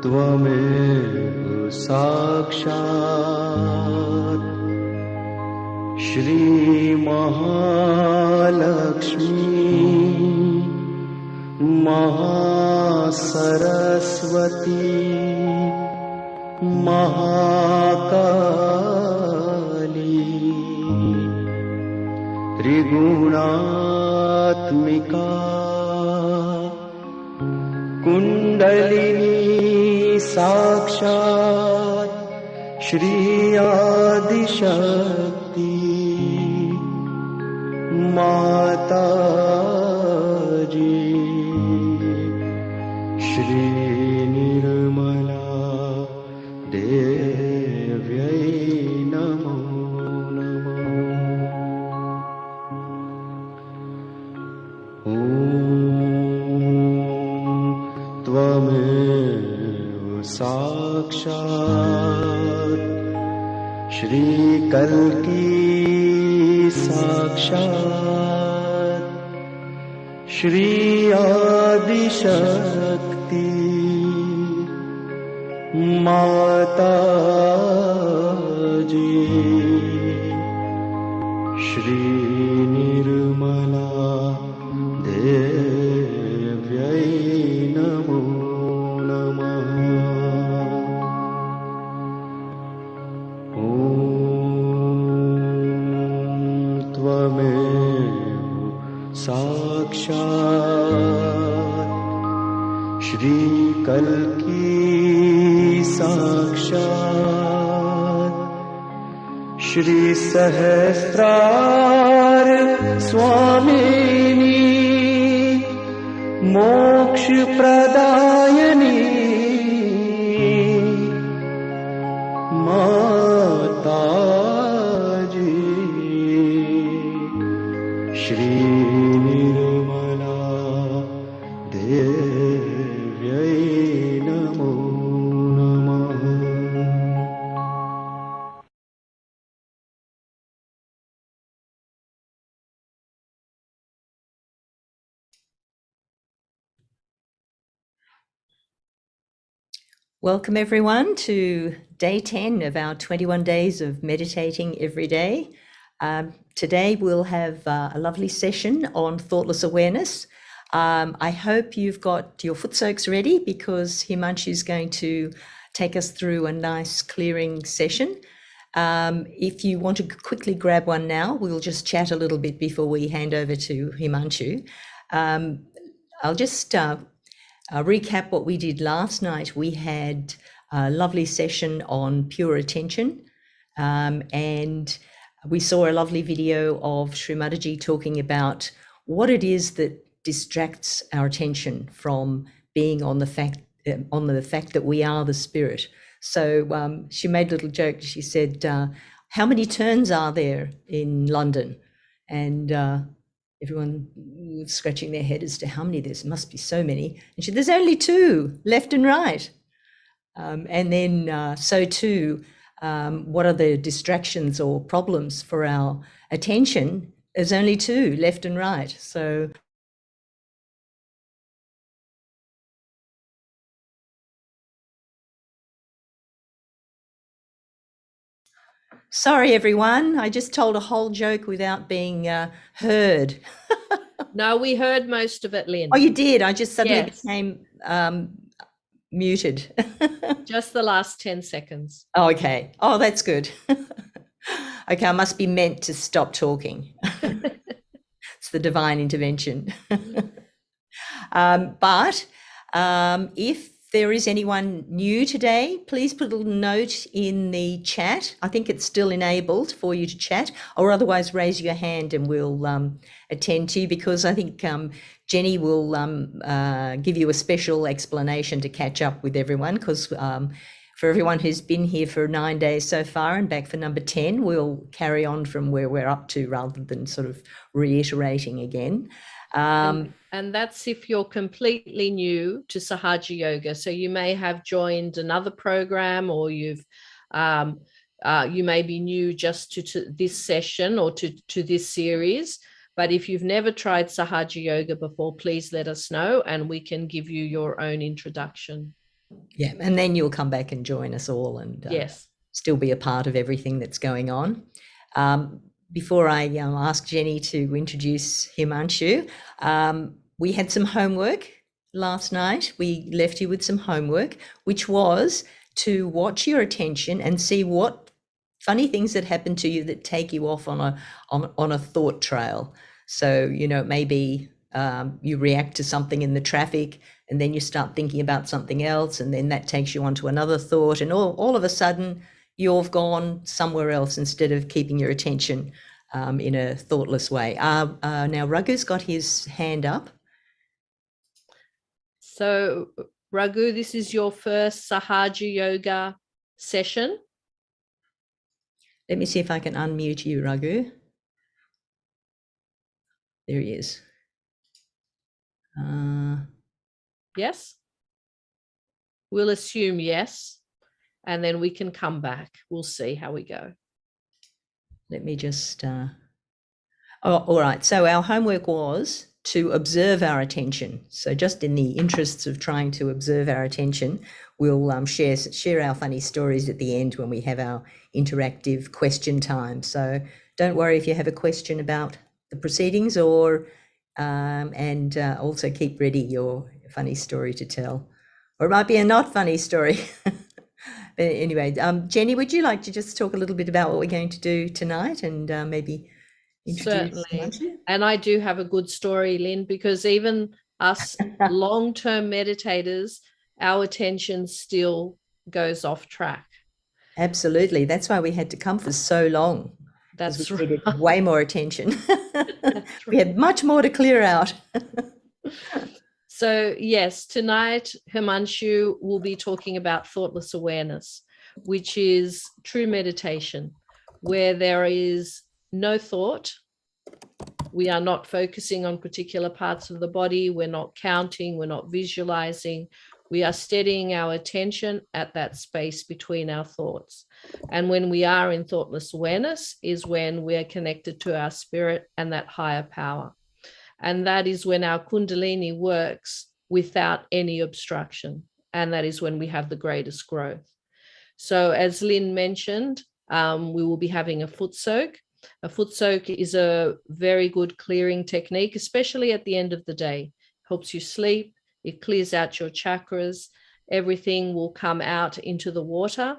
त्वमेव साक्षात् श्री महालक्ष्मी महासरस्वती महाकाली त्रिगुणात्मिका कुंडलिनी साक्षात् श्री आदिशक्ति माताजी श्री निर्मला देव्यै नमो नमः। ॐ त्वमेव साक्षात् श्री कल्की साक्षात् श्री आदिशक्ति माताजी श्री निर्मला देव्यै नमो नमः। ॐ त्वमेव साक्षात् श्री कल्की साक्षात् श्री सहस्रार स्वामिनी मोक्ष प्रदायिनी माताजी श्री निर्मला देव्यै नमो नमः। Welcome everyone to day 10 of our 21 days of meditating every day. Today we'll have a lovely session on thoughtless awareness. I hope you've got your foot soaks ready because Himanshu is going to take us through a nice clearing session. If you want to quickly grab one now, we'll just chat a little bit before we hand over to Himanshu. I'll just recap what we did last night. We had a lovely session on pure attention, and we saw a lovely video of Shri Mataji talking about what it is that distracts our attention from being on the fact that we are the spirit. So she made a little joke. She said, how many turns are there in London? And everyone was scratching their head as to how many. There must be so many. And she said, there's only two, left and right. And then so too, what are the distractions or problems for our attention? There's only two, left and right. So sorry, everyone. I just told a whole joke without being heard. No, we heard most of it, Lynn. Oh, you did? I just suddenly became muted. Just the last 10 seconds. Oh, okay. Oh, that's good. Okay, I must be meant to stop talking. It's the divine intervention. But if there is anyone new today, please put a little note in the chat. I think it's still enabled for you to chat, or otherwise raise your hand and we'll attend to you, because I think Jenny will give you a special explanation to catch up with everyone, because for everyone who's been here for 9 days so far and back for number 10, we'll carry on from where we're up to rather than sort of reiterating again. And that's if you're completely new to Sahaja Yoga. So you may have joined another program, or you've You may be new just to this session or to this series, but if you've never tried Sahaja Yoga before, please let us know and we can give you your own introduction. Yeah, and then you'll come back and join us all and Yes. still be a part of everything that's going on. Before I ask Jenny to introduce Himanshu, we had some homework last night. We left you with some homework, which was to watch your attention and see what funny things that happen to you that take you off on a thought trail. So, you know, maybe you react to something in the traffic and then you start thinking about something else, and then that takes you onto another thought, and all of a sudden you've gone somewhere else instead of keeping your attention in a thoughtless way. Now Raghu's got his hand up. So Raghu, this is your first Sahaja Yoga session. Let me see if I can unmute you, Raghu. There he is. Yes? We'll assume yes, and then we can come back. We'll see how we go. Let me just... Oh, all right. So our homework was to observe our attention. So just in the interests of trying to observe our attention, we'll share our funny stories at the end when we have our interactive question time. So don't worry if you have a question about the proceedings, or and also keep ready your funny story to tell, or it might be a not funny story. But anyway, Jenny, would you like to just talk a little bit about what we're going to do tonight, and maybe introduce Certainly. Himanshu? And I do have a good story, Lynn, because even us long-term meditators, our attention still goes off track. Absolutely. That's why we had to come for so long. That's we right. needed way more attention. We had much more to clear out. So yes, tonight Himanshu will be talking about thoughtless awareness, which is true meditation, where there is no thought. We are not focusing on particular parts of the body. We're not counting. We're not visualizing. We are steadying our attention at that space between our thoughts. And when we are in thoughtless awareness is when we are connected to our spirit and that higher power. And that is when our Kundalini works without any obstruction. And that is when we have the greatest growth. So as Lynn mentioned, we will be having a foot soak. A foot soak is a very good clearing technique, especially at the end of the day. Helps you sleep. It clears out your chakras. Everything will come out into the water,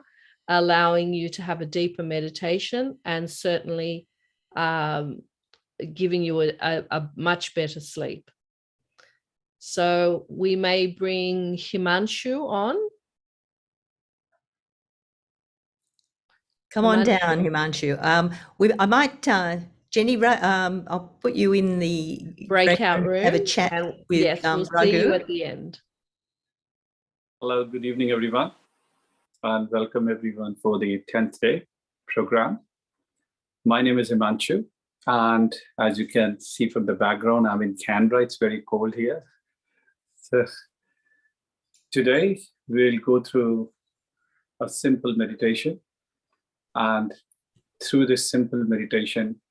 allowing you to have a deeper meditation and certainly giving you a much better sleep. So we may bring Himanshu on. Come on down, Himanshu. I might, Jenny, I'll put you in the breakout room. Have a chat with yes, we'll Raghu. see you at the end. Hello, good evening, everyone, and welcome everyone for the 10th day program. My name is Himanshu, and as you can see from the background, I'm in Canberra. It's very cold here. So today we'll go through a simple meditation, and through this simple meditation,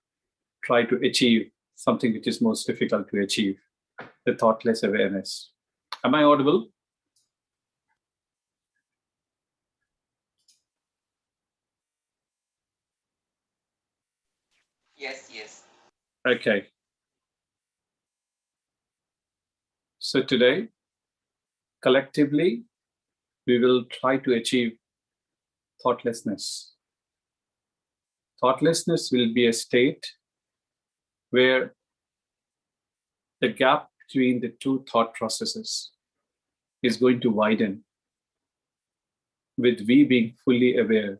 try to achieve something which is most difficult to achieve, the thoughtless awareness. Am I audible? Yes. Okay. So today, collectively, we will try to achieve thoughtlessness. Thoughtlessness will be a state where the gap between the two thought processes is going to widen, with we being fully aware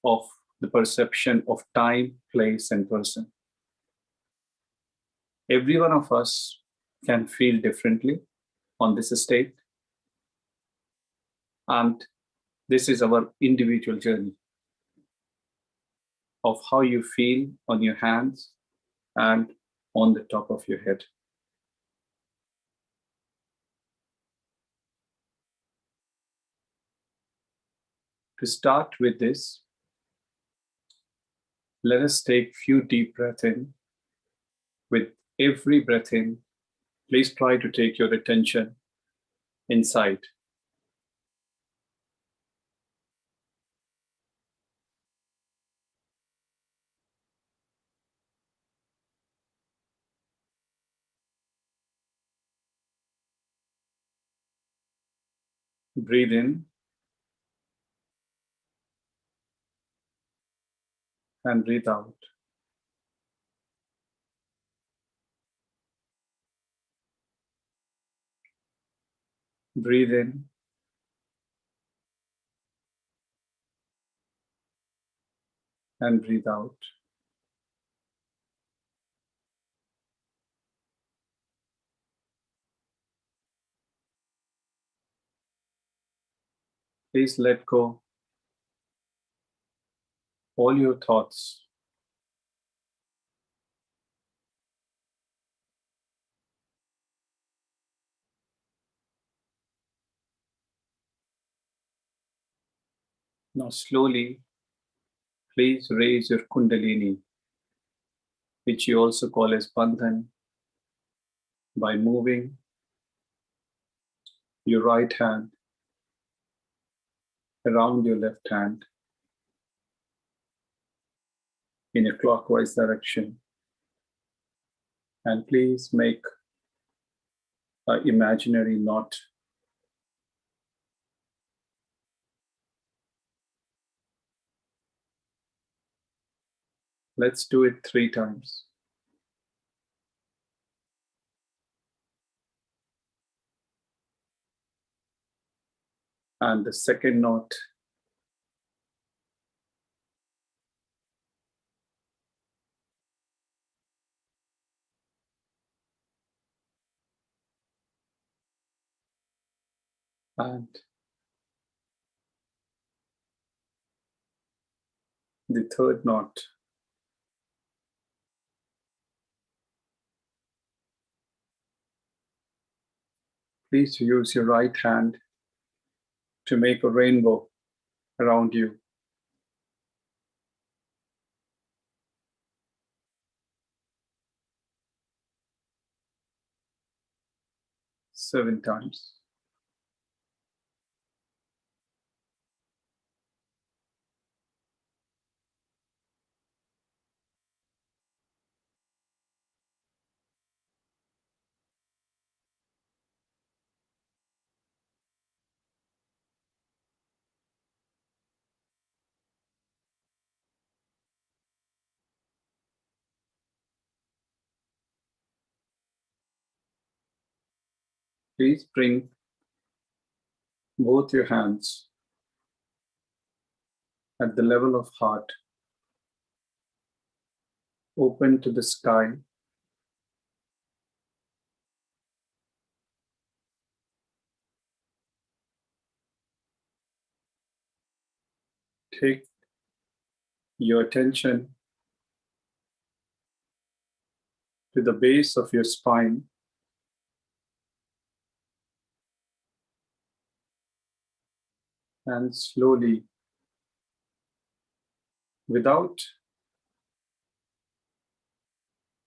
of the perception of time, place, and person. Every one of us can feel differently on this state, and this is our individual journey of how you feel on your hands and on the top of your head. To start with this, let us take few deep breaths in. With every breath in, please try to take your attention inside. Breathe in and breathe out. Breathe in and breathe out. Please let go all your thoughts. Now slowly, please raise your Kundalini, which you also call as Bandhan, by moving your right hand around your left hand in a clockwise direction. And please make an imaginary knot. Let's do it 3 times. And the second knot. And the third knot. Please use your right hand to make a rainbow around you. 7 times. Please bring both your hands at the level of heart, open to the sky. Take your attention to the base of your spine. And slowly, without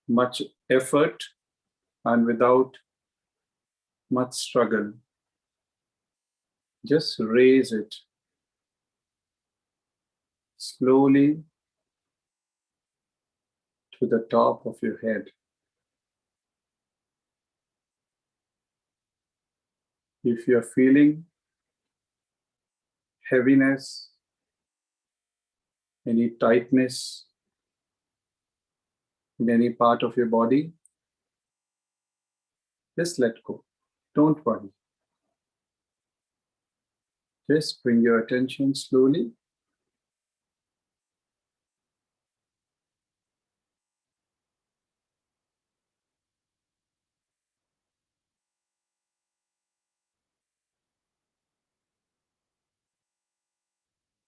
much effort and without much struggle, just raise it slowly to the top of your head. If you're feeling heaviness, any tightness in any part of your body, just let go. Don't worry. Just bring your attention slowly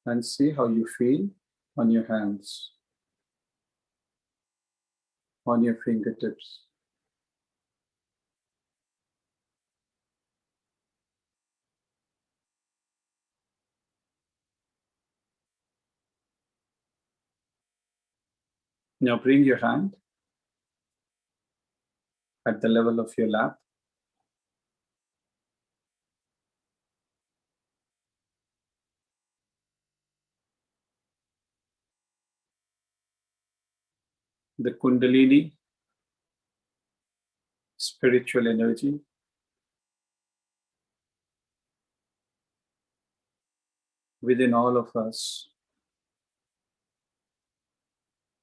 and see how you feel on your hands, on your fingertips. Now bring your hand at the level of your lap. The Kundalini, spiritual energy, within all of us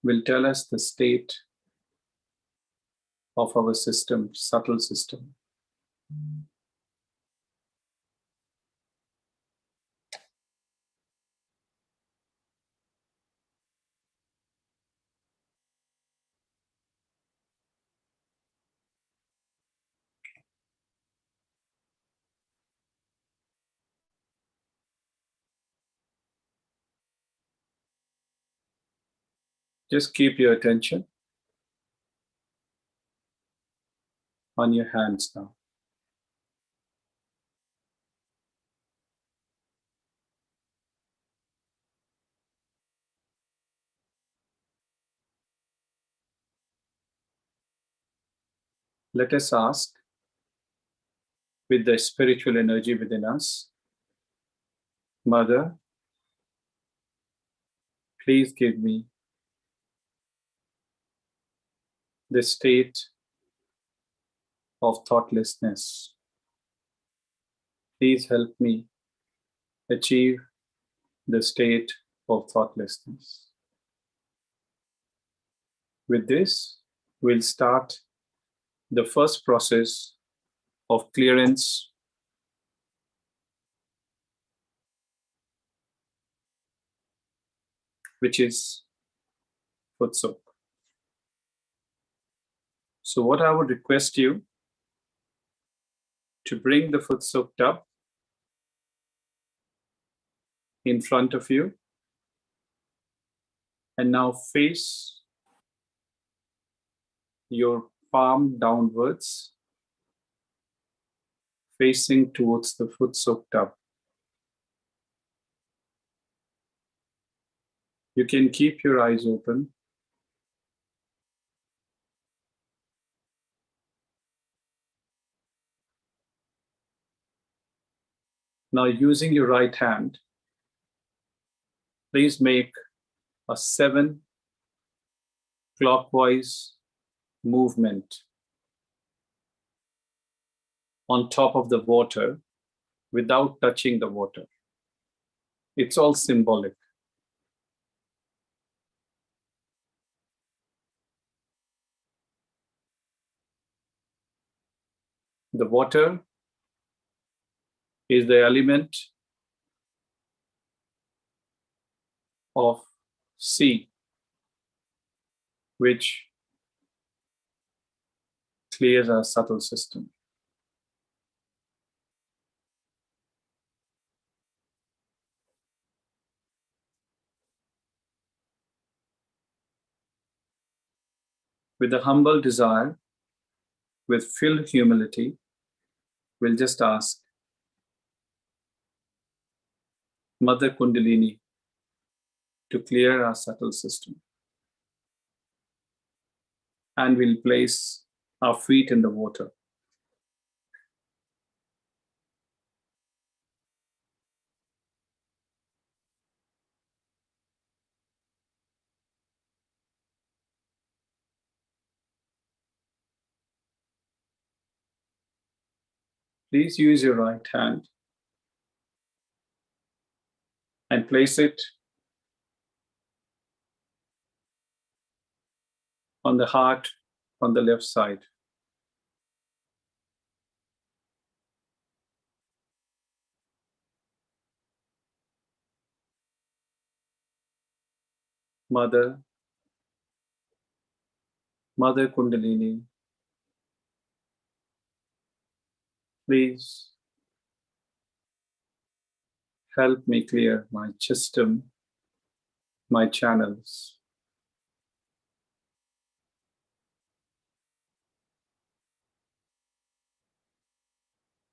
will tell us the state of our system, subtle system. Just keep your attention on your hands now. Let us ask, with the spiritual energy within us, Mother, please give me the state of thoughtlessness. Please help me achieve the state of thoughtlessness. With this, we'll start the first process of clearance, which is foot soak. So what I would request you to bring the foot soak tub in front of you and now face your palm downwards, facing towards the foot soak tub. You can keep your eyes open. Now, using your right hand, please make a 7 clockwise movement on top of the water without touching the water. It's all symbolic. The water is the element of sea, which clears our subtle system. With a humble desire, with filled humility, we'll just ask, Mother Kundalini, to clear our subtle system. And we'll place our feet in the water. Please use your right hand and place it on the heart on the left side. Mother Kundalini, please help me clear my system, my channels.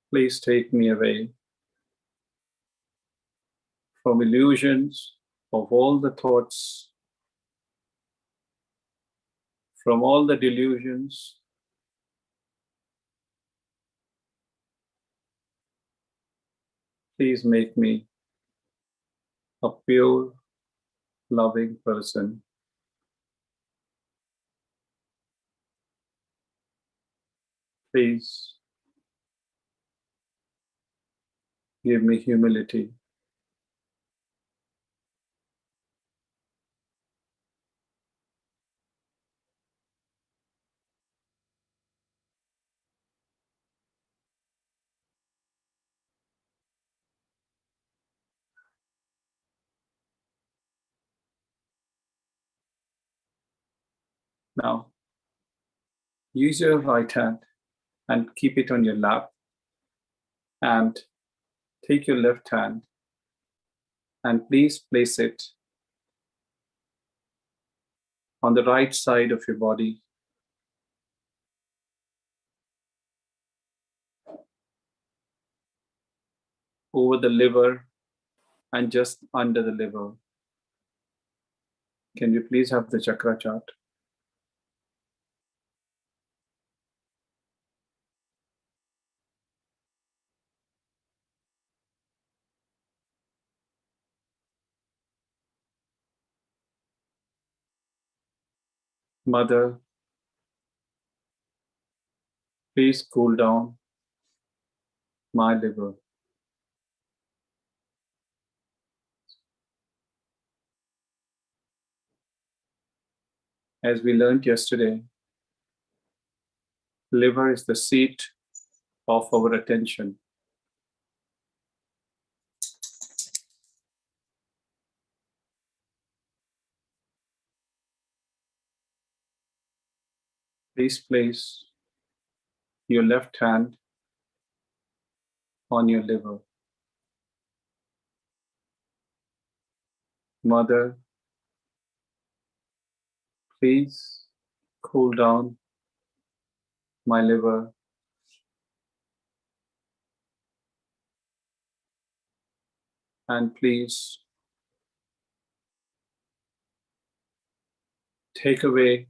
Please take me away from illusions of all the thoughts from all the delusions, please make me a pure, loving person. Please give me humility. Now, use your right hand and keep it on your lap, and take your left hand and please place it on the right side of your body, over the liver and just under the liver. Can you please have the chakra chart? Mother, please cool down my liver. As we learned yesterday, liver is the seat of our attention. Please place your left hand on your liver. Mother, please cool down my liver. And please take away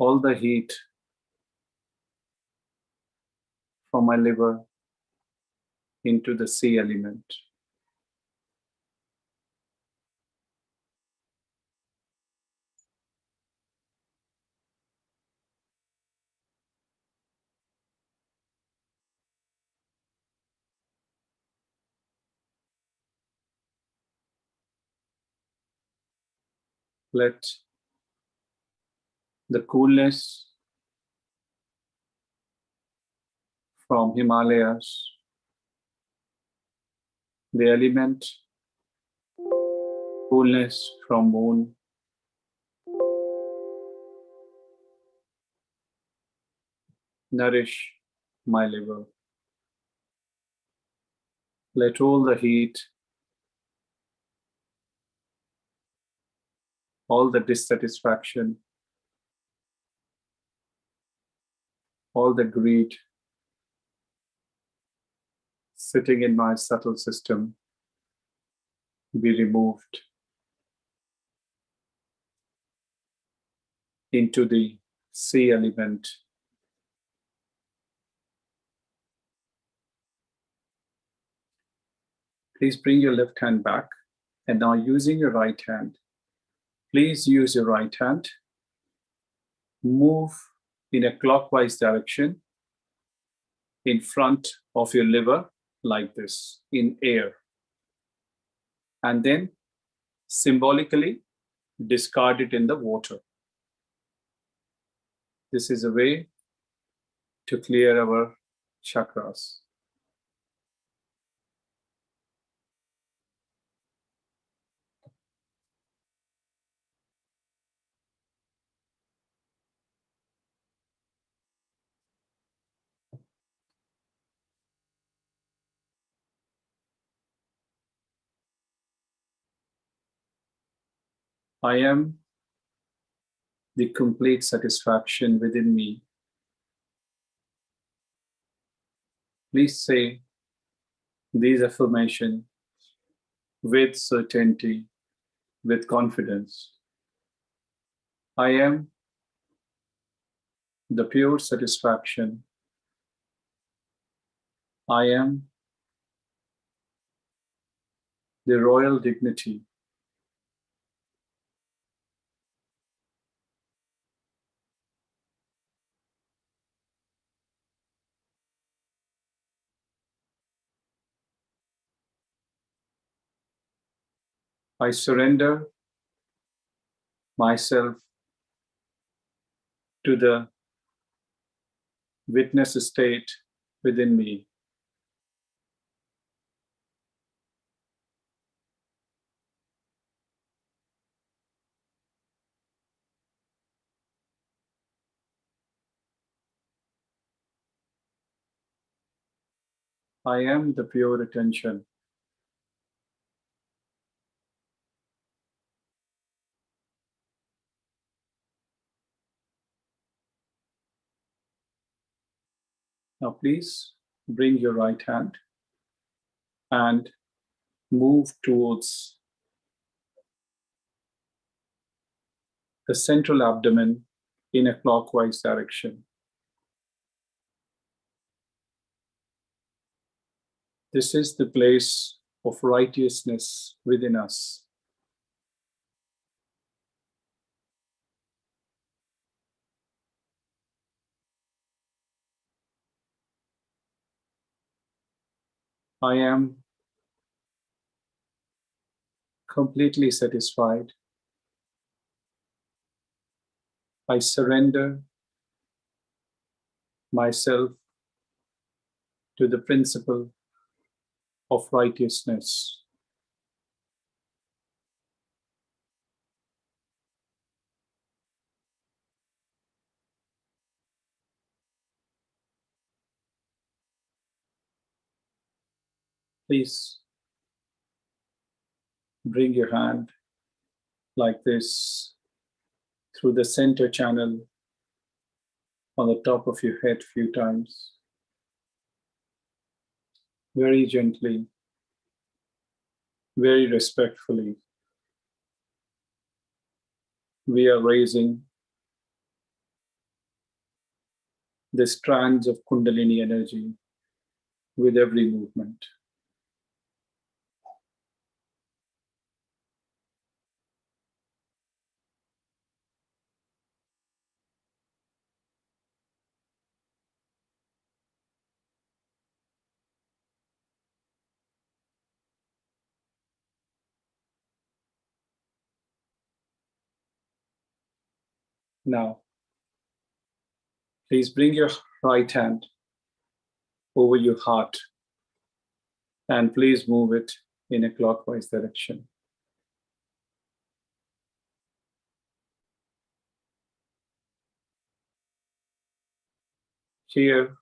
all the heat from my liver into the sea element. Let the coolness from Himalayas, the element, coolness from moon, nourish my liver. Let all the heat, all the dissatisfaction, all the greed sitting in my subtle system be removed into the sea element. Please bring your left hand back, and now using your right hand, please use your right hand, move in a clockwise direction in front of your liver like this in air, and then symbolically discard it in the water. This is a way to clear our chakras. I am the complete satisfaction within me. Please say these affirmations with certainty, with confidence. I am the pure satisfaction. I am the royal dignity. I surrender myself to the witness state within me. I am the pure attention. Now, please bring your right hand and move towards the central abdomen in a clockwise direction. This is the place of righteousness within us. I am completely satisfied. I surrender myself to the principle of righteousness. Please bring your hand like this through the center channel on the top of your head a few times. Very gently, very respectfully. We are raising the strands of Kundalini energy with every movement. Now, please bring your right hand over your heart and please move it in a clockwise direction. Here,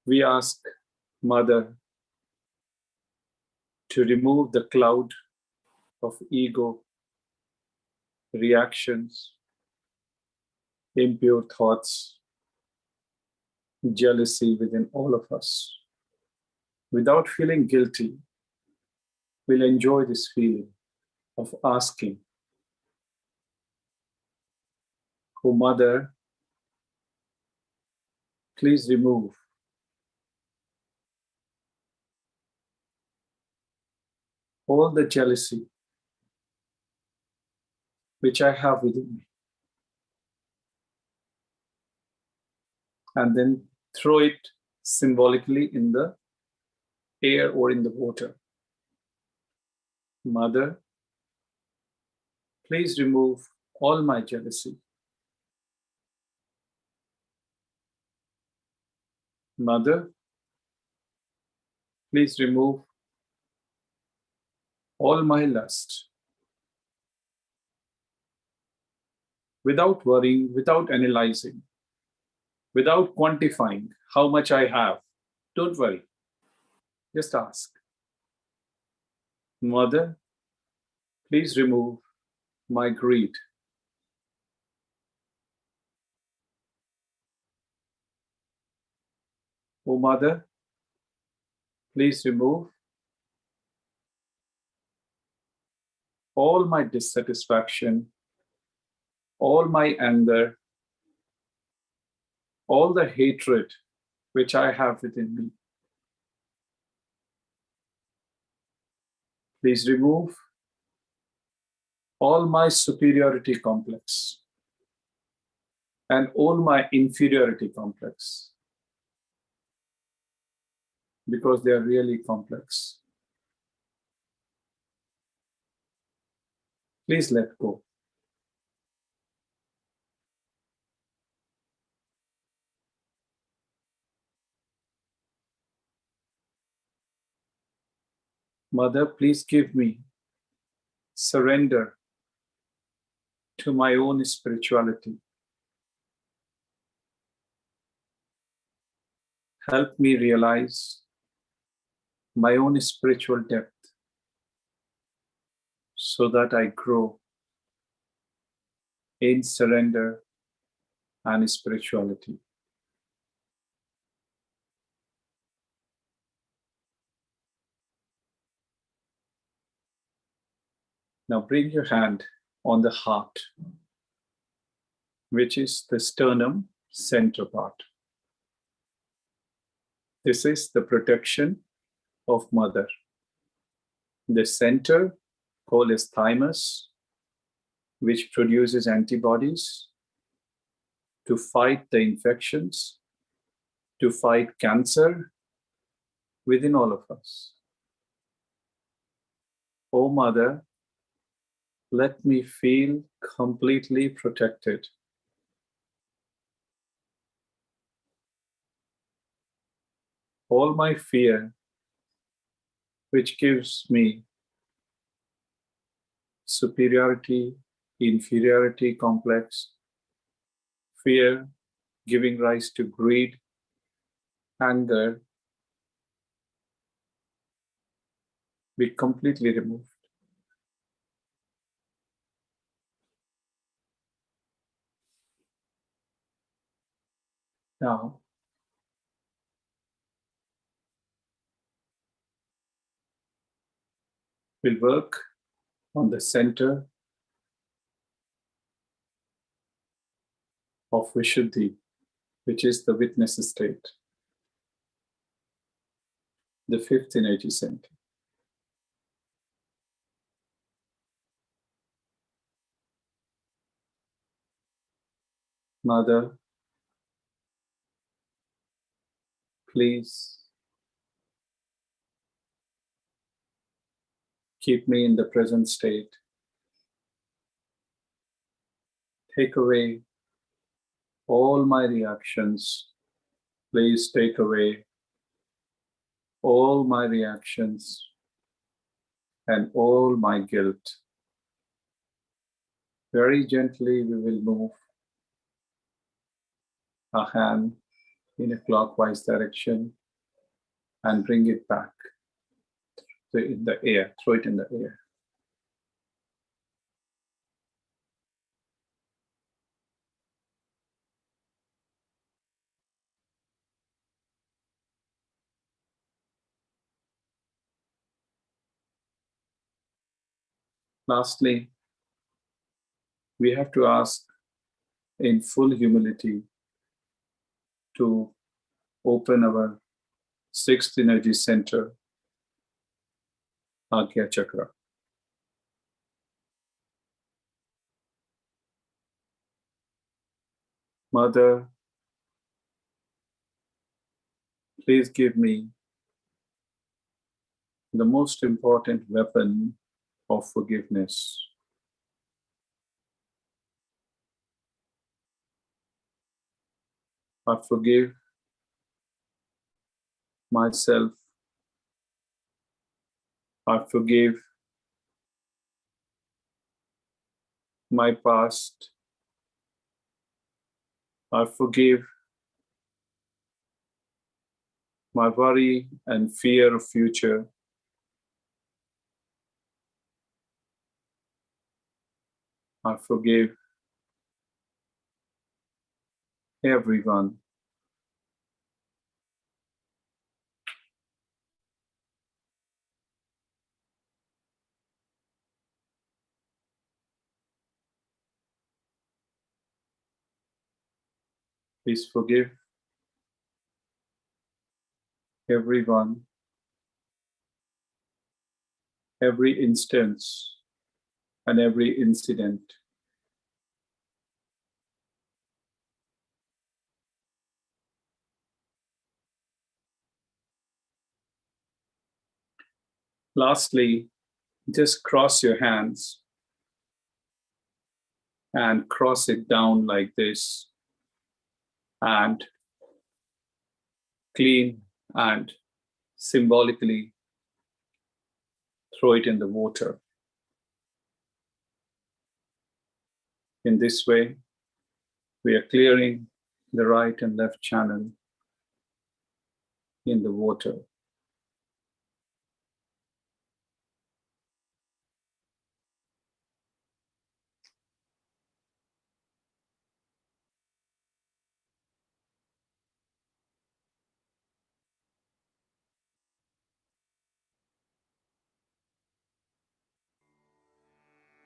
we ask Mother to remove the cloud of ego, reactions, impure thoughts, jealousy within all of us. Without feeling guilty, we'll enjoy this feeling of asking, "Oh Mother, please remove all the jealousy which I have within me." And then throw it symbolically in the air or in the water. Mother, please remove all my jealousy. Mother, please remove all my lust. Without worrying, without analyzing, without quantifying how much I have, don't worry. Just ask. Mother, please remove my greed. Oh Mother, please remove all my dissatisfaction, all my anger, all the hatred which I have within me. Please remove all my superiority complex and all my inferiority complex, because they are really complex. Please let go. Mother, please give me surrender to my own spirituality. Help me realize my own spiritual depth so that I grow in surrender and spirituality. Now bring your hand on the heart, which is the sternum center part. This is the protection of mother. The center, called as thymus, which produces antibodies to fight the infections, to fight cancer within all of us. Oh Mother, let me feel completely protected. All my fear, which gives me superiority, inferiority complex, fear giving rise to greed, anger, be completely removed. Now, we'll work on the center of Vishuddhi, which is the witness state, the fifth energy center. Mother, please keep me in the present state. Take away all my reactions. Please take away all my reactions and all my guilt. Very gently, we will move our hand in a clockwise direction and bring it back in the air, throw it in the air. Lastly, we have to ask in full humility to open our sixth energy center, Agya Chakra. Mother, please give me the most important weapon of forgiveness. I forgive myself. I forgive my past. I forgive my worry and fear of future. I forgive everyone. Please forgive everyone, every instance, and every incident. Lastly, just cross your hands and cross it down like this and clean and symbolically throw it in the water. In this way, we are clearing the right and left channel in the water.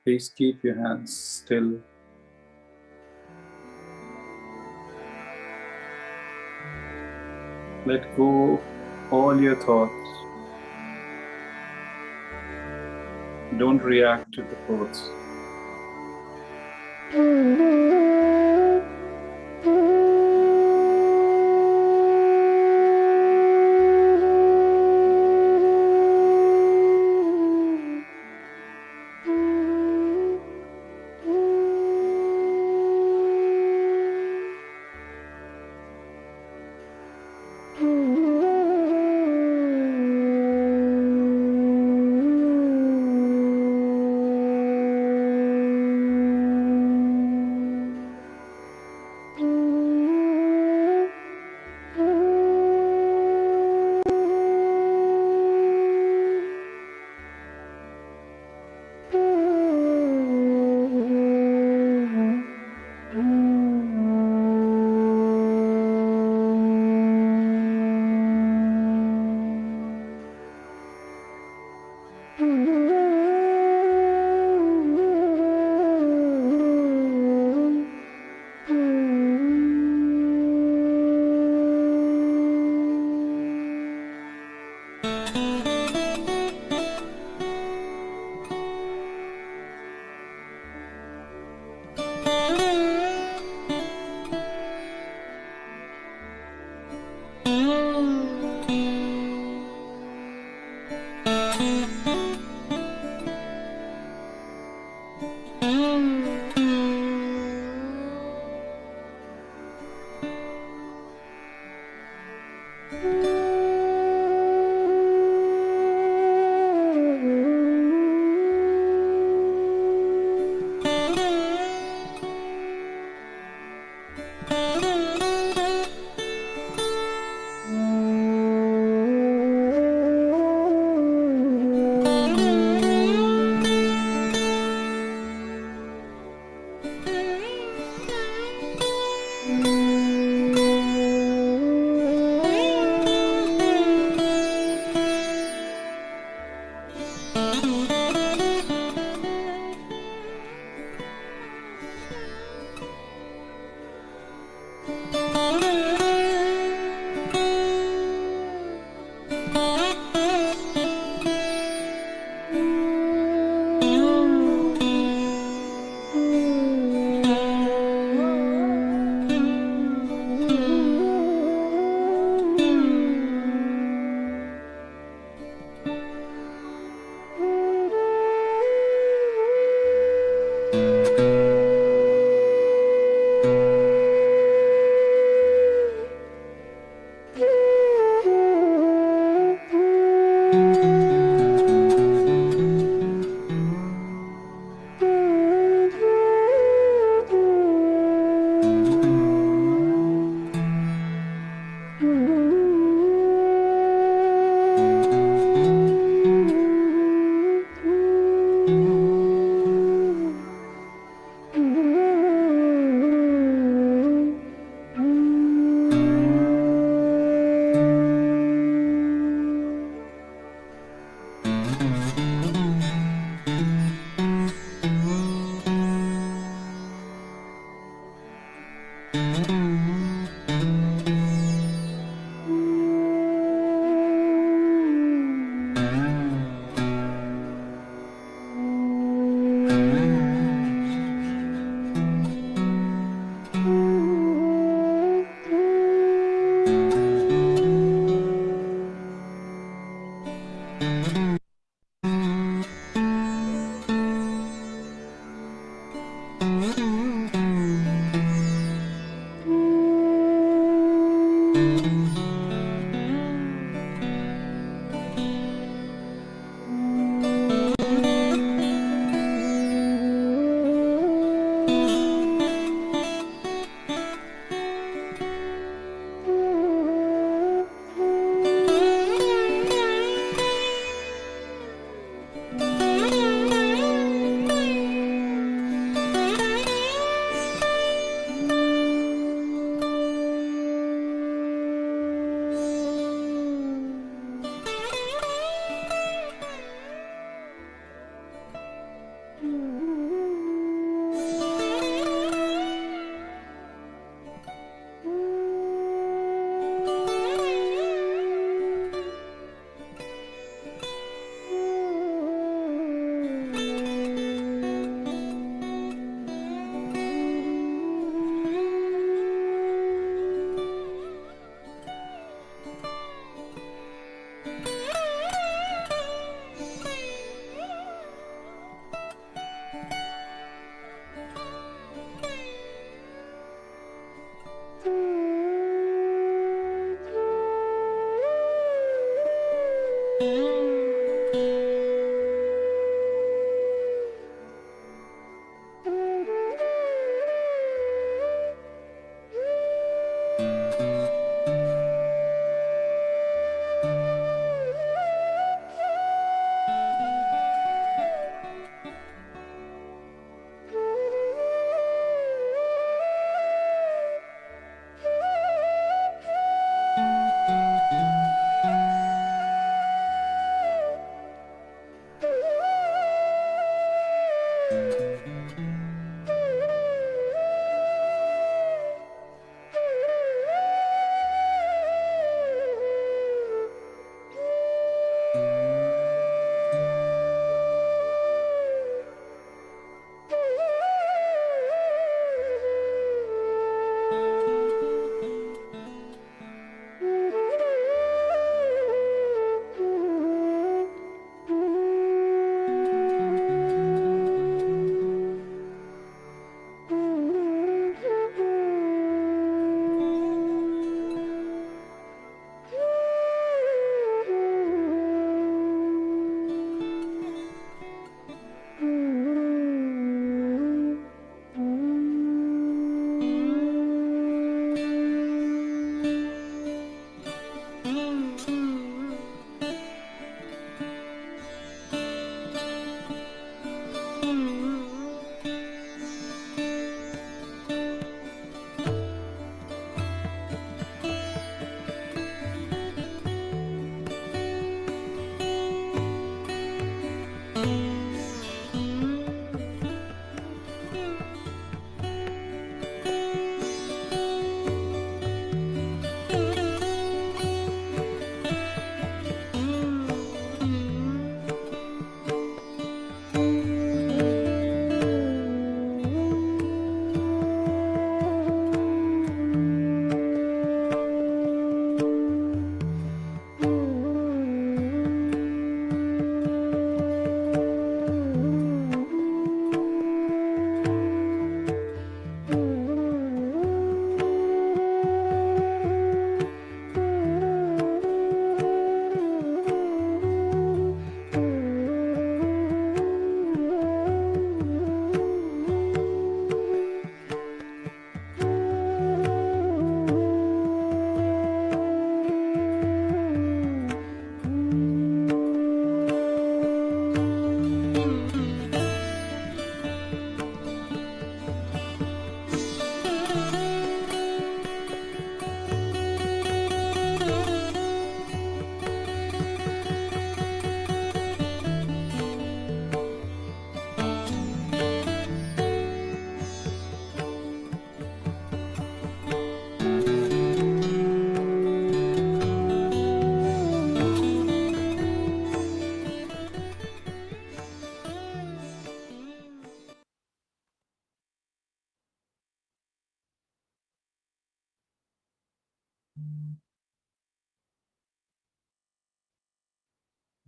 Please keep your hands still. Let go all your thoughts. Don't react to the thoughts.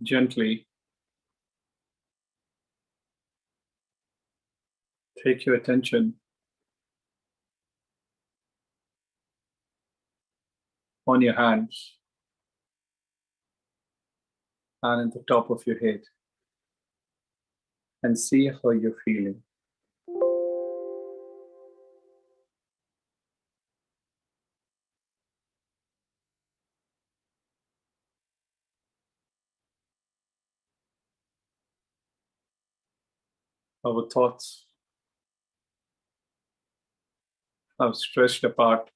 Gently take your attention on your hands and at the top of your head and see how you're feeling. Our thoughts are stretched apart.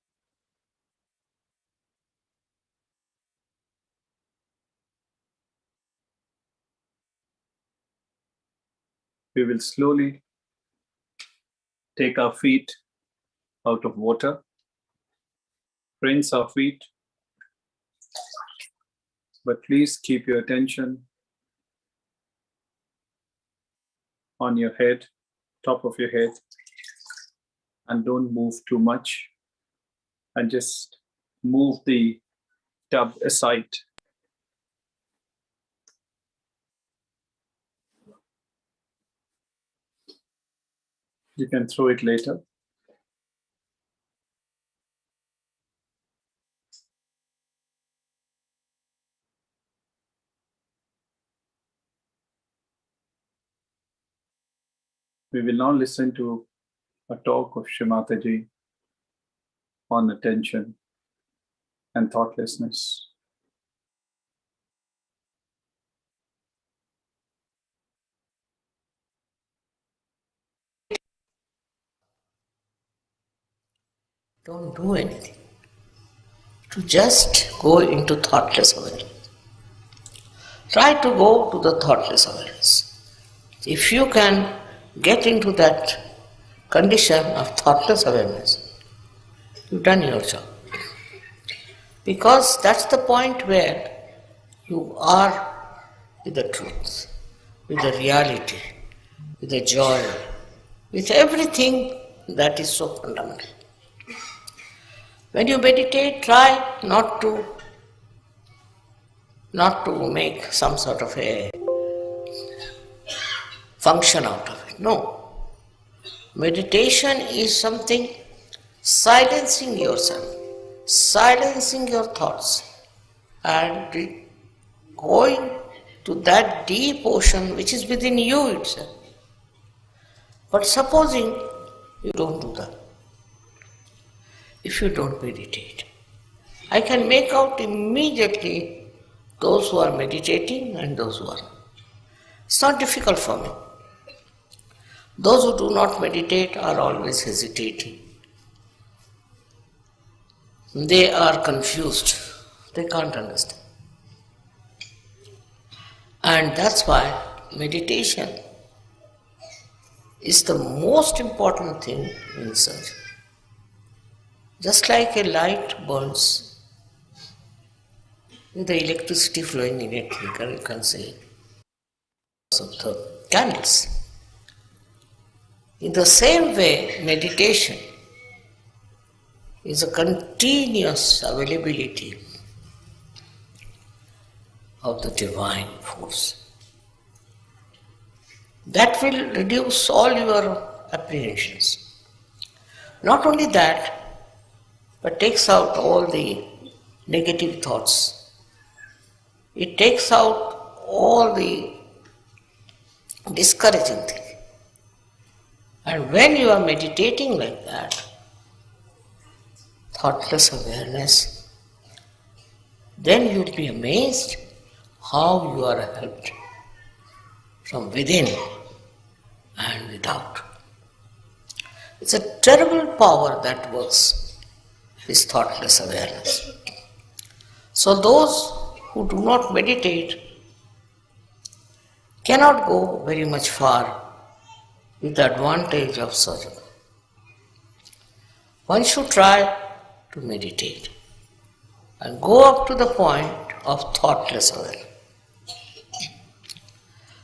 We will slowly take our feet out of water, rinse our feet, but please keep your attention on your head, top of your head, and don't move too much, and just move the tub aside. You can throw it later. We will now listen to a talk of Shri Mataji on attention and thoughtlessness. Don't do anything. To just go into thoughtless awareness. Try to go to the thoughtless awareness. If you can get into that condition of thoughtless awareness, you've done your job. Because that's the point where you are with the truth, with the reality, with the joy, with everything that is so fundamental. When you meditate, try not to make some sort of a function out of it. No. Meditation is something silencing yourself, silencing your thoughts, and going to that deep ocean which is within you itself. But supposing you don't do that, if you don't meditate, I can make out immediately those who are meditating and those who are not. It's not difficult for me. Those who do not meditate are always hesitating. They are confused. They can't understand. And that's why meditation is the most important thing in search. Just like a light burns with the electricity flowing in it, you can say, of the candles. In the same way, meditation is a continuous availability of the divine force. That will reduce all your apprehensions. Not only that, but takes out all the negative thoughts. It takes out all the discouraging things. And when you are meditating like that, thoughtless awareness, then you'll be amazed how you are helped from within and without. It's a terrible power that works, this thoughtless awareness. So those who do not meditate cannot go very much far with the advantage of sadhana. One should try to meditate and go up to the point of thoughtless awareness.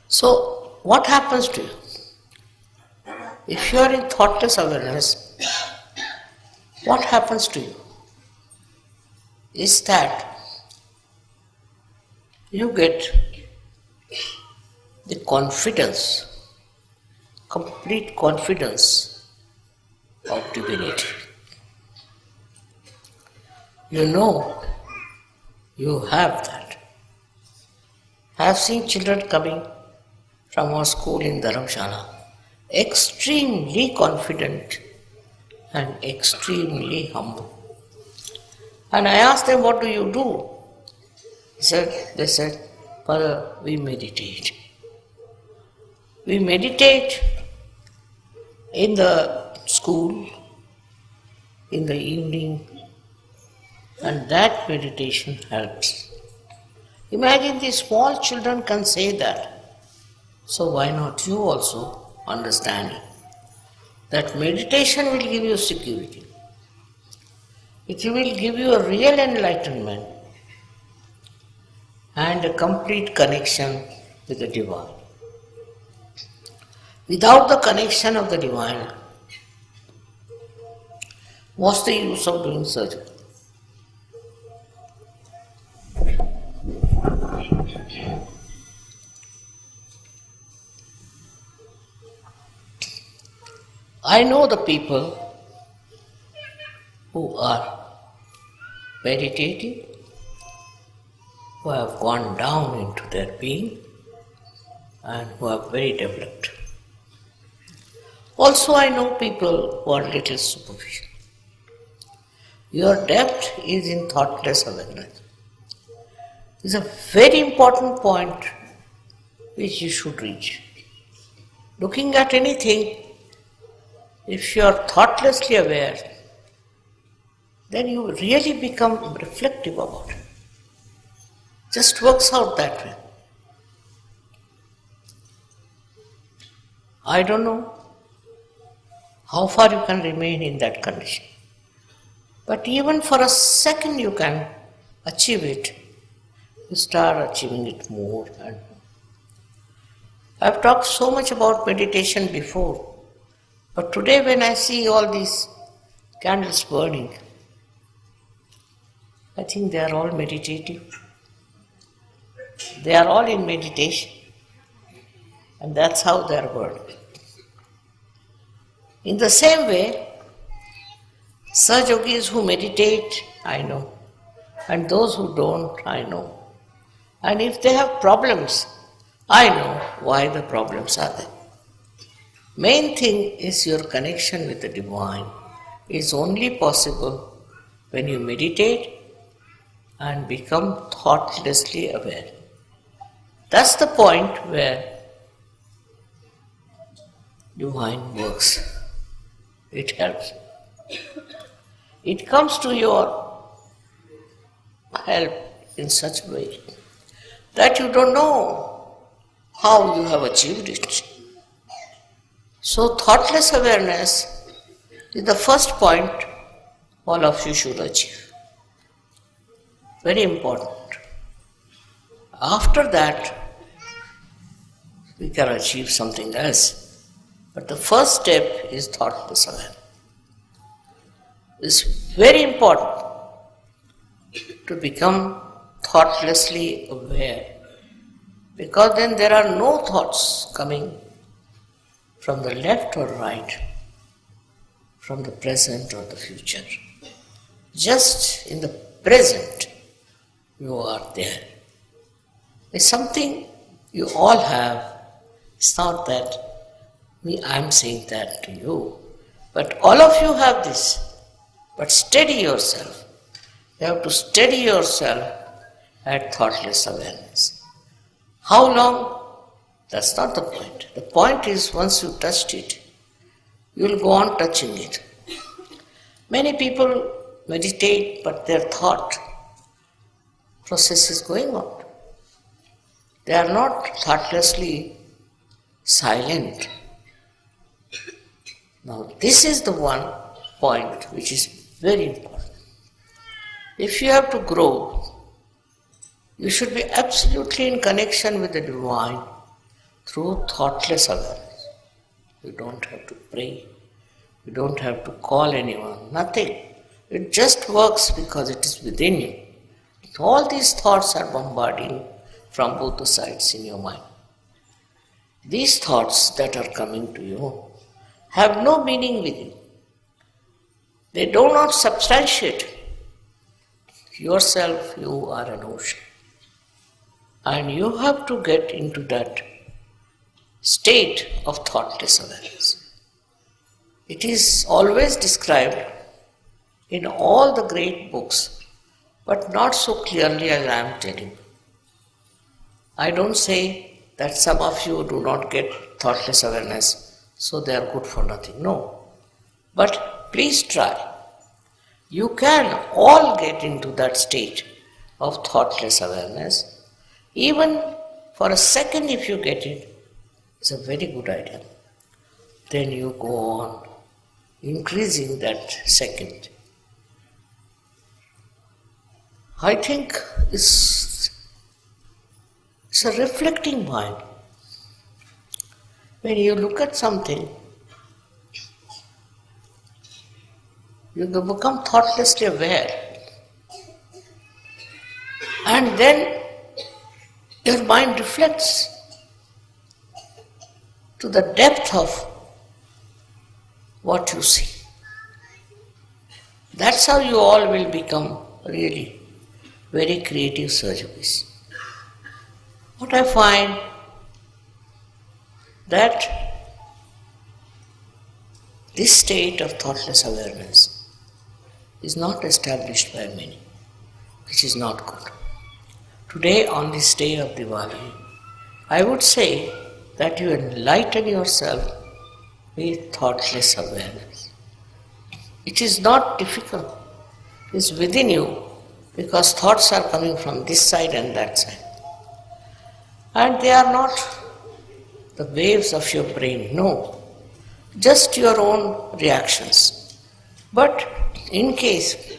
So, what happens to you? If you are in thoughtless awareness, what happens to you is that you get the confidence, complete confidence of divinity. You know you have that. I have seen children coming from our school in Dharamshala, extremely confident and extremely humble. And I asked them, what do you do? They said, Father, we meditate. We meditate in the school, in the evening, and that meditation helps. Imagine these small children can say that. So why not you also understand that meditation will give you security. It will give you a real enlightenment and a complete connection with the divine. Without the connection of the divine, what's the use of doing surgery? I know the people who are meditating, who have gone down into their being and who are very developed. Also, I know people who are little superficial. Your depth is in thoughtless awareness. It's a very important point which you should reach. Looking at anything, if you are thoughtlessly aware, then you really become reflective about it. Just works out that way. I don't know how far you can remain in that condition. But even for a second you can achieve it. You start achieving it more and more. I've talked so much about meditation before, but today when I see all these candles burning, I think they are all meditative. They are all in meditation, and that's how they are burning. In the same way, Sahaja Yogis who meditate, I know, and those who don't, I know. And if they have problems, I know why the problems are there. Main thing is your connection with the divine is only possible when you meditate and become thoughtlessly aware. That's the point where divine works. It helps. It comes to your help in such a way that you don't know how you have achieved it. So thoughtless awareness is the first point all of you should achieve. Very important. After that, we can achieve something else. But the first step is thoughtless awareness. It's very important to become thoughtlessly aware, because then there are no thoughts coming from the left or right, from the present or the future. Just in the present, you are there. It's something you all have. It's not that I'm saying that to you, but all of you have this. But steady yourself. You have to steady yourself at thoughtless awareness. How long? That's not the point. The point is once you touched it, you will go on touching it. Many people meditate, but their thought process is going on. They are not thoughtlessly silent. Now, this is the one point which is very important. If you have to grow, you should be absolutely in connection with the divine through thoughtless awareness. You don't have to pray. You don't have to call anyone. Nothing. It just works because it is within you. All these thoughts are bombarding from both the sides in your mind. These thoughts that are coming to you have no meaning with you. They do not substantiate yourself. You are an ocean. And you have to get into that state of thoughtless awareness. It is always described in all the great books, but not so clearly as I am telling you. I don't say that some of you do not get thoughtless awareness, so they are good for nothing. No. But please try. You can all get into that state of thoughtless awareness. Even for a second, if you get it, it's a very good idea. Then you go on increasing that second. I think it's a reflecting mind. When you look at something, you become thoughtlessly aware. And then your mind reflects to the depth of what you see. That's how you all will become really very creative surgeons. What I find that This state of thoughtless awareness is not established by many, which is not good. Today, on this day of Diwali, I would say that you enlighten yourself with thoughtless awareness. It is not difficult, it is within you because thoughts are coming from this side and that side. And they are not the waves of your brain, no, just your own reactions. But in case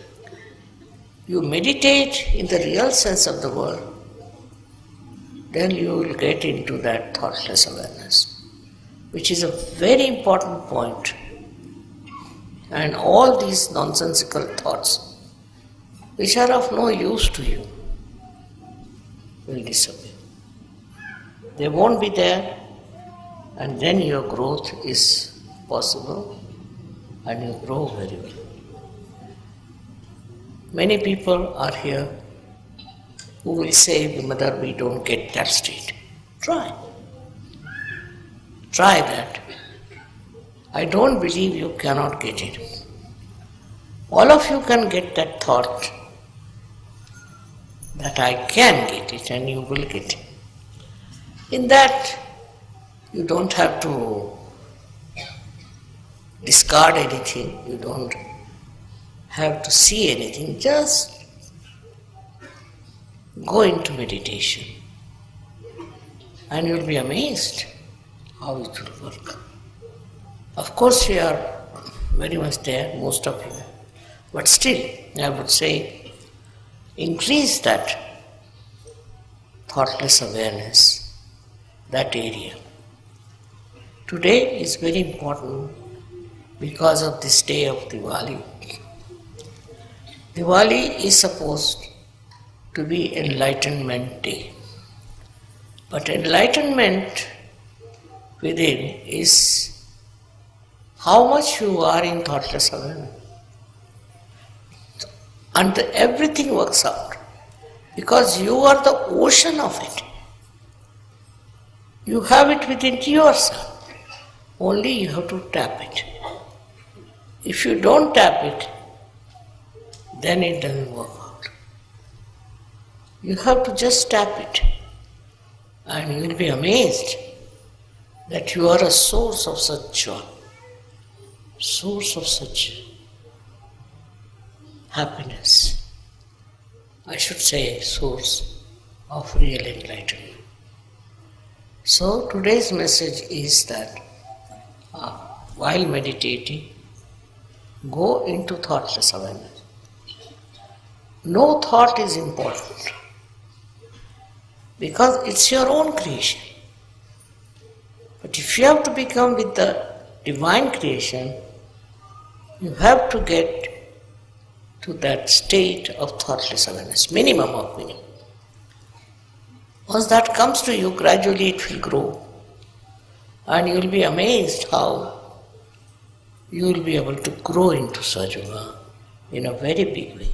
you meditate in the real sense of the word, then you will get into that thoughtless awareness, which is a very important point. And all these nonsensical thoughts, which are of no use to you, will disappear. They won't be there, and then your growth is possible and you grow very well. Many people are here who will say, Mother, we don't get that state. Try. Try that. I don't believe you cannot get it. All of you can get that thought that I can get it and you will get it. In that, you don't have to discard anything, you don't have to see anything, just go into meditation and you'll be amazed how it will work. Of course, you are very much there, most of you, but still, I would say, increase that thoughtless awareness, that area. Today is very important because of this day of Diwali. Diwali is supposed to be Enlightenment Day. But enlightenment within is how much you are in thoughtless awareness. And everything works out because you are the ocean of it. You have it within yourself. Only you have to tap it. If you don't tap it, then it doesn't work out. You have to just tap it, and you will be amazed that you are a source of such joy, source of such happiness. I should say source of real enlightenment. So today's message is that while meditating, go into thoughtless awareness. No thought is important because it's your own creation. But if you have to become with the divine creation, you have to get to that state of thoughtless awareness, minimum of minimum. Once that comes to you, gradually it will grow. And you will be amazed how you will be able to grow into Sahaja Yoga in a very big way.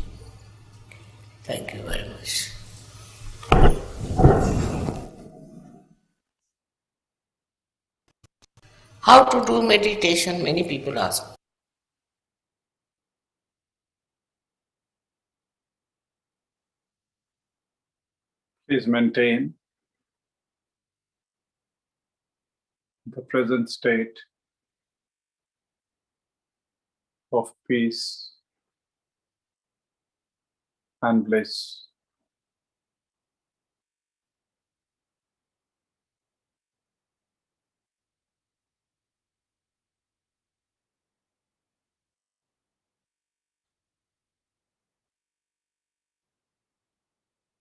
Thank you very much. How to do meditation? Many people ask. Please maintain the present state of peace and bliss.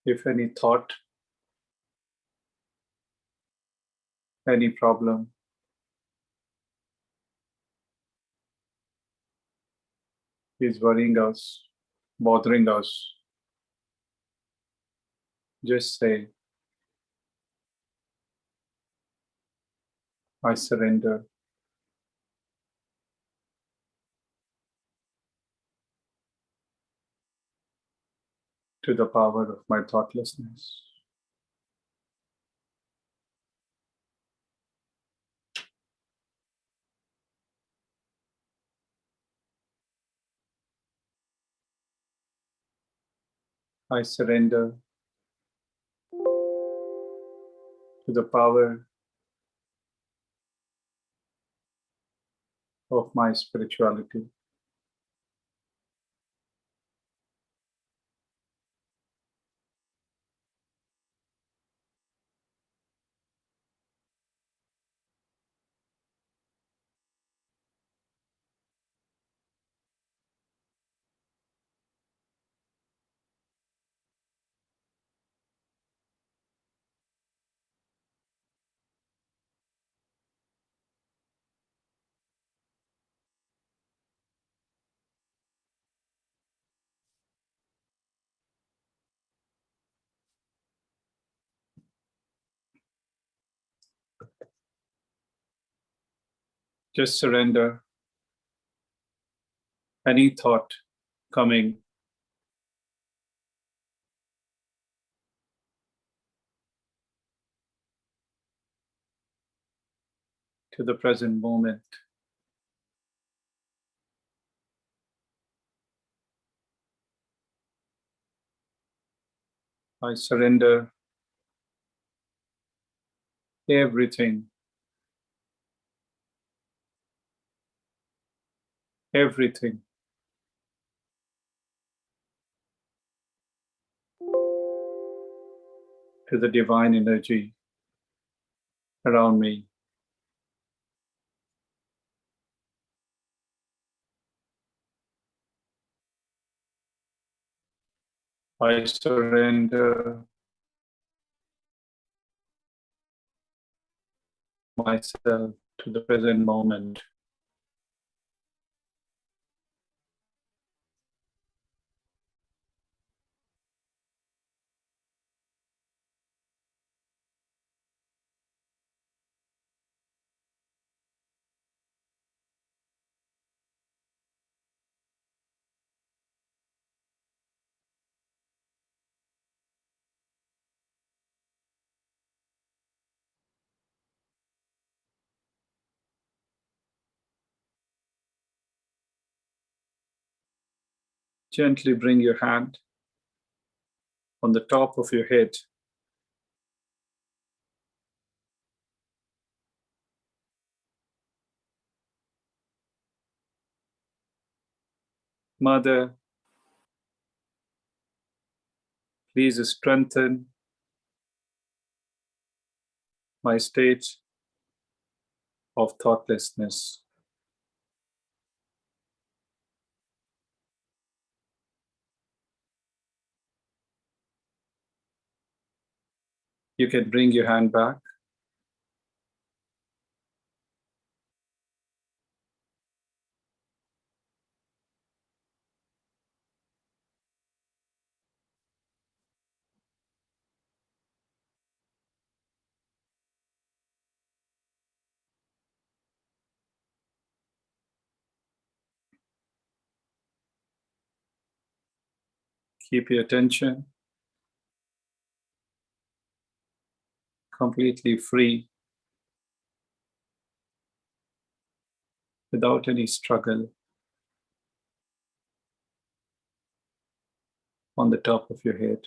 If any thought, any problem is worrying us, bothering us, just say, I surrender. To the power of my thoughtlessness. I surrender to the power of my spirituality. Just surrender any thought coming to the present moment. I surrender everything, everything to the divine energy around me. I surrender myself to the present moment. Gently bring your hand on the top of your head. Mother, please strengthen my state of thoughtlessness. You can bring your hand back. Keep your attention completely free without any struggle on the top of your head.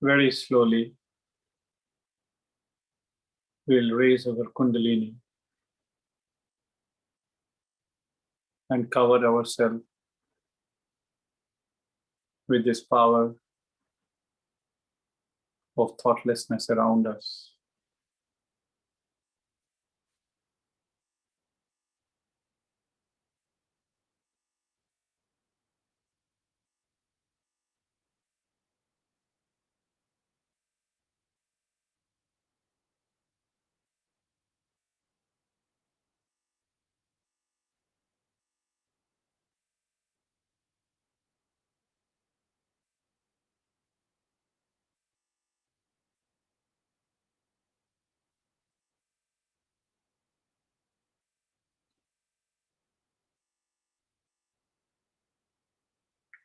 very slowly, we'll raise our Kundalini and cover ourselves with this power of thoughtlessness around us.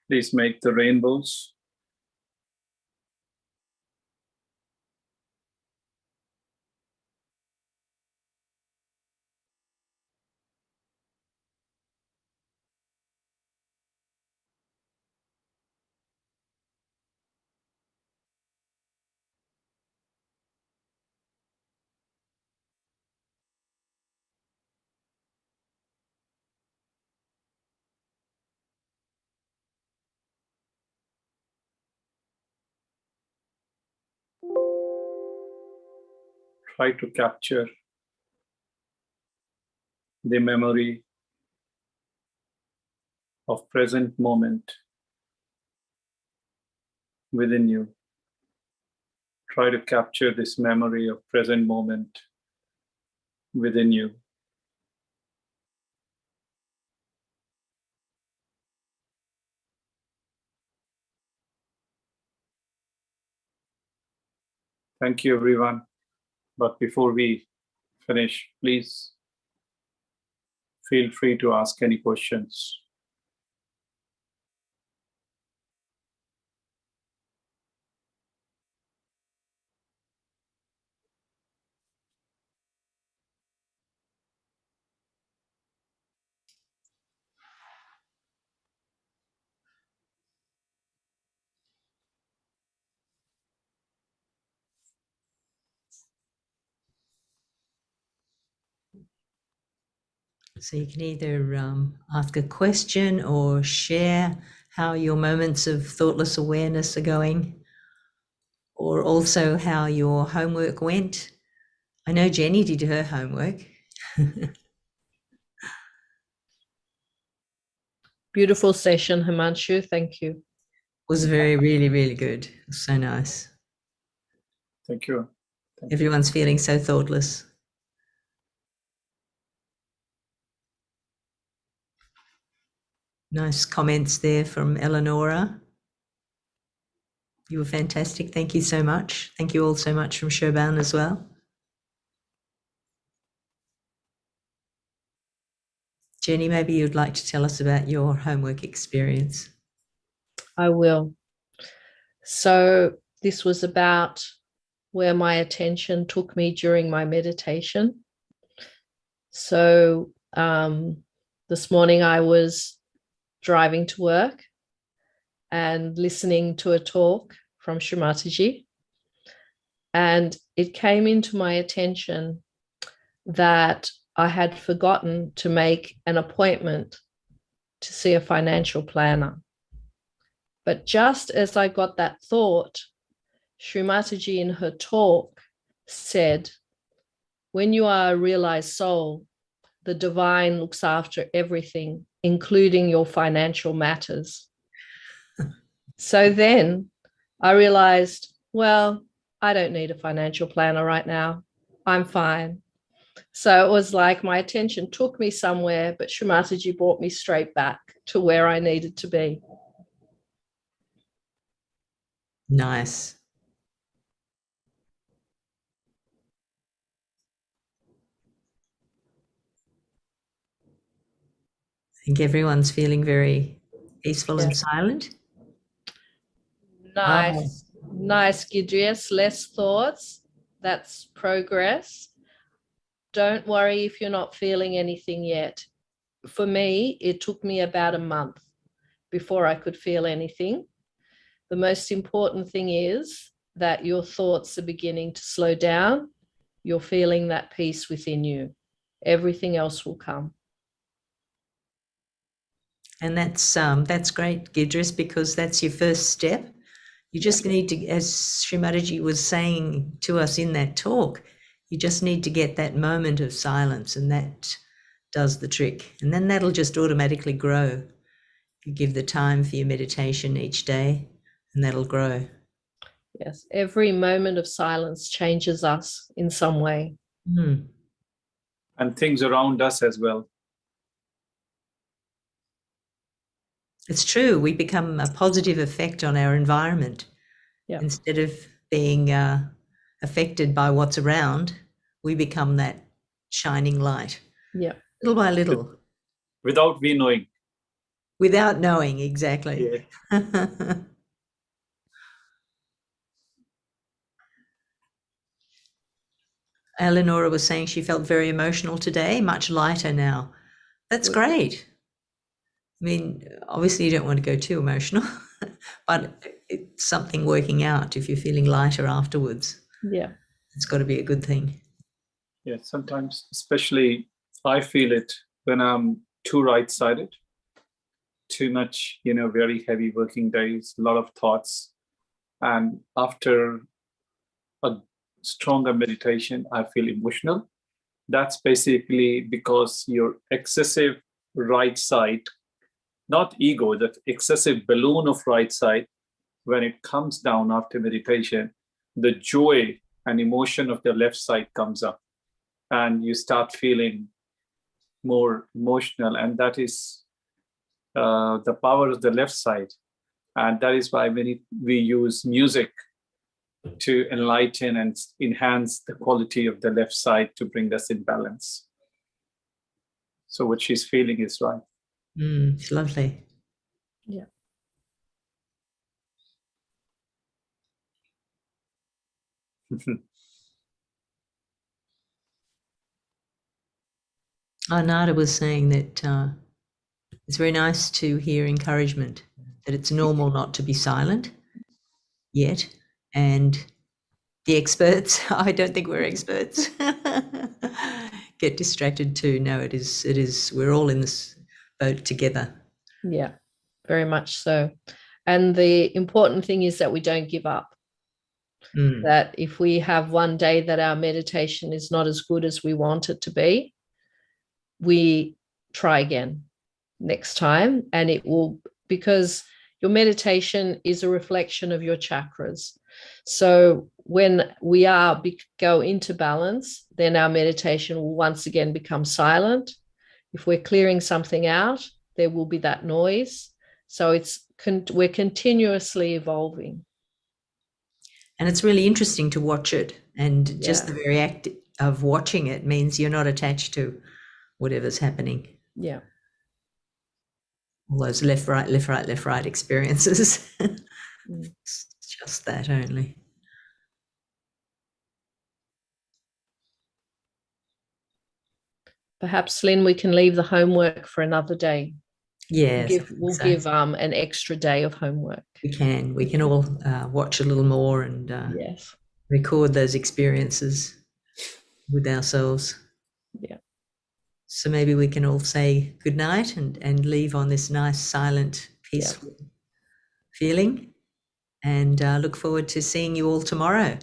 Please make the rainbows. Try to capture the memory of present moment within you. Try to capture this memory of present moment within you. Thank you, everyone. But before we finish, please feel free to ask any questions. So you can either ask a question or share how your moments of thoughtless awareness are going, or also how your homework went. I know Jenny did her homework. Beautiful session, Himanshu. Thank you. Was really, really good. So nice. Thank you. Everyone's feeling so thoughtless. Nice comments there from Eleonora. You were fantastic. Thank you so much. Thank you all so much from Shoban as well. Jenny, maybe you'd like to tell us about your homework experience. I will. So this was about where my attention took me during my meditation. So this morning I was driving to work and listening to a talk from Shri Mataji. And it came into my attention that I had forgotten to make an appointment to see a financial planner. But just as I got that thought, Shri Mataji in her talk said, when you are a realized soul, the divine looks after everything, including your financial matters. So then I realized, well, I don't need a financial planner right now. I'm fine. So it was like my attention took me somewhere, but Shri Mataji brought me straight back to where I needed to be. Nice. I think everyone's feeling very peaceful and silent. Nice. Nice, Gidrius. Less thoughts. That's progress. Don't worry if you're not feeling anything yet. For me, it took me about a month before I could feel anything. The most important thing is that your thoughts are beginning to slow down, you're feeling that peace within you. Everything else will come. And that's great, Gidris, because that's your first step. You just need to, as Shri Mataji was saying to us in that talk, you just need to get that moment of silence, and that does the trick. And then that'll just automatically grow. You give the time for your meditation each day, and that'll grow. Yes, every moment of silence changes us in some way. Mm. And things around us as well. It's true. We become a positive effect on our environment. Yeah. Instead of being affected by what's around, we become that shining light. Yeah. Little by little. Without we knowing. Without knowing, exactly. Yeah. Eleonora was saying she felt very emotional today, much lighter now. That's great. I mean, obviously you don't want to go too emotional, but it's something working out if you're feeling lighter afterwards. Yeah. It's got to be a good thing. Yeah, sometimes, especially I feel it when I'm too right-sided, too much, very heavy working days, a lot of thoughts. And after a stronger meditation, I feel emotional. That's basically because your excessive right side, not ego, that excessive balloon of right side, when it comes down after meditation, the joy and emotion of the left side comes up, and you start feeling more emotional. And that is the power of the left side. And that is why we use music to enlighten and enhance the quality of the left side to bring us in balance. So what she's feeling is right. It's lovely. Yeah. Nada was saying that it's very nice to hear encouragement, that it's normal not to be silent yet. And the experts, I don't think we're experts, get distracted too. No, it is, we're all in this boat together. Yeah, very much so. And the important thing is that we don't give up. That if we have one day that our meditation is not as good as we want it to be, we try again next time. And it will, because your meditation is a reflection of your chakras. So when we go into balance, then our meditation will once again become silent. If we're clearing something out, there will be that noise. So we're continuously evolving. And it's really interesting to watch it. And just the very act of watching it means you're not attached to whatever's happening. Yeah. All those left, right experiences. It's just that only. Perhaps, Lynn, we can leave the homework for another day. Yes. We'll give an extra day of homework. We can all watch a little more and Yes. record those experiences with ourselves. Yeah. So maybe we can all say good night and leave on this nice, silent, peaceful feeling, and look forward to seeing you all tomorrow.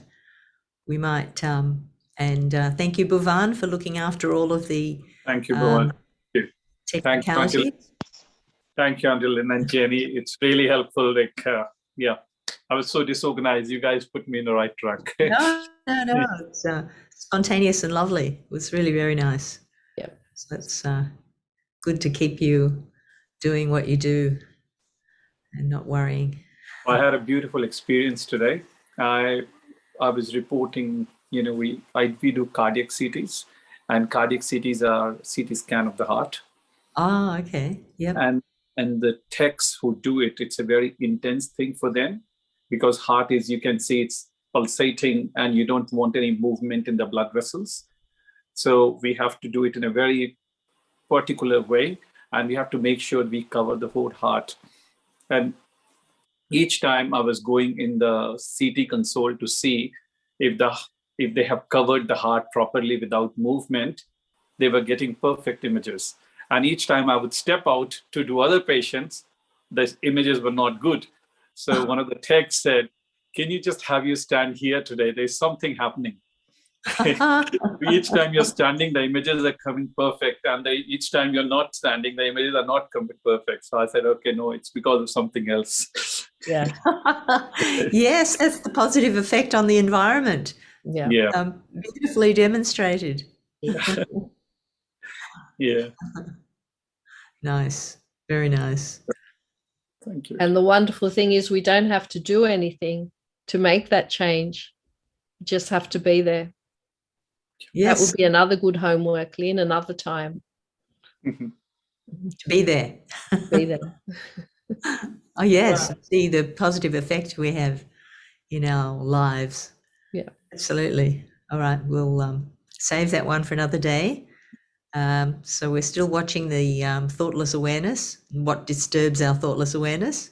We might, and thank you, Bhuvan, for looking after all of the Thank you, Bhuvan. technicalities. Thank you, Andilin and Jenny. It's really helpful. I was so disorganized. You guys put me in the right track. No. It's spontaneous and lovely. It was really very nice. Yeah. So it's good to keep you doing what you do and not worrying. I had a beautiful experience today. I was reporting, we do cardiac CTs, and cardiac CTs are CT scan of the heart. Ah, okay. Yeah. And the techs who do it, it's a very intense thing for them, because heart is, you can see it's pulsating and you don't want any movement in the blood vessels. So we have to do it in a very particular way, and we have to make sure we cover the whole heart. And each time I was going in the CT console to see if they have covered the heart properly without movement, they were getting perfect images. And each time I would step out to do other patients, the images were not good. So one of the techs said, "Can you just have you stand here today? There's something happening." Each time you're standing, the images are coming perfect, and each time you're not standing, the images are not coming perfect. So I said, "Okay, no, it's because of something else." Yeah. Yes, that's the positive effect on the environment. Yeah. Yeah, Beautifully demonstrated. yeah. Nice. Very nice. Thank you. And the wonderful thing is we don't have to do anything to make that change. We just have to be there. That Yes, would be another good homework, Lynn, another time. to be there. Be there. Oh, yes. See the positive effect we have in our lives. Yeah. Absolutely. All right. We'll save that one for another day. So we're still watching the thoughtless awareness, and what disturbs our thoughtless awareness.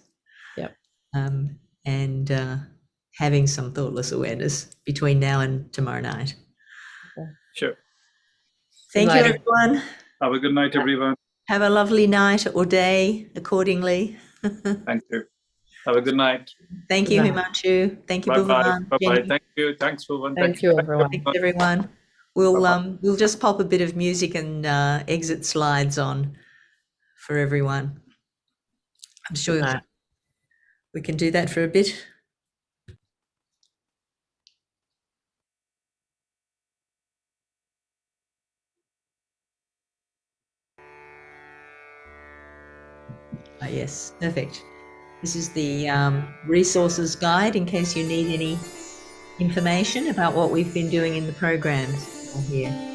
Yep. And having some thoughtless awareness between now and tomorrow night. Sure. Thank Good you, night. everyone. Have a good night, everyone. Have a lovely night or day accordingly. Thank you. Have a good night. Thank Good you, night. Himanshu. Thank you, Bye-bye. Bhuvan. Bye-bye. Jenny. Thank you. Thanks, Bhuvan. Thank you, everyone. Thanks, everyone. We'll Bye-bye. we'll just pop a bit of music and exit slides on for everyone. I'm sure night. we can do that for a bit. Ah, yes, perfect. This is the resources guide in case you need any information about what we've been doing in the programs here.